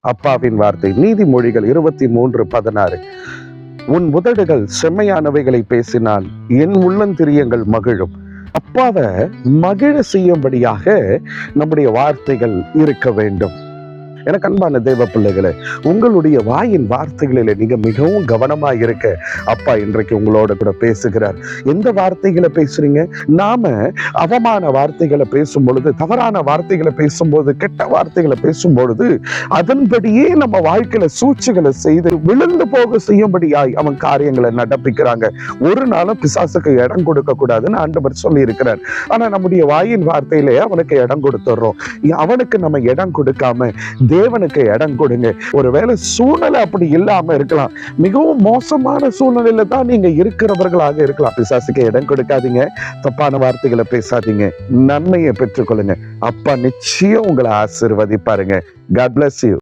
அப்பாவின் வார்த்தை. நீதிமொழிகள் 23:16. உன் உதடுகள் செம்மையானவைகளை பேசினால் என் உள்ளந்திரியங்கள் மகிழும். அப்பாவை மகிழ செய்யும்படியாக நம்முடைய வார்த்தைகள் இருக்க வேண்டும். எனக்கு அன்பான தேவ பிள்ளைகளே, உங்களுடைய வாயின் வார்த்தைகளில நீங்க மிகவும் கவனமா இருக்க அப்பா இன்றைக்கு உங்களோட கூட பேசுகிறார். எந்த வார்த்தைகளை பேசுறீங்க? நாம அவமான வார்த்தைகளை பேசும் பொழுது, தவறான வார்த்தைகளை பேசும்போது, கெட்ட வார்த்தைகளை பேசும் பொழுது, அதன்படியே நம்ம வாழ்க்கையில சூழ்ச்சிகளை செய்து விழுந்து போக செய்யும்படியாய் அவன் காரியங்களை நடப்பிக்கிறாங்க. ஒரு நாளும் பிசாசுக்கு இடம் கொடுக்க கூடாதுன்னு ஆண்டவர் சொல்லி இருக்கிறார். ஆனா நம்முடைய வாயின் வார்த்தையிலே அவனுக்கு இடம் கொடுத்துடுறோம். அவனுக்கு நம்ம இடம் கொடுக்காம தேவனுக்கு இடம் கொடுங்க. ஒருவேளை சூழ்நிலை அப்படி இல்லாம இருக்கலாம், மிகவும் மோசமான சூழ்நிலையில தான் நீங்க இருக்கிறவர்களாக இருக்கலாம். பிசாசுக்கு இடம் கொடுக்காதீங்க, தப்பான வார்த்தைகளை பேசாதீங்க, நன்மையை பெற்றுக்கொள்ளுங்க. அப்பா நிச்சயம் உங்களை ஆசீர்வதிப்பாருங்க. God bless you.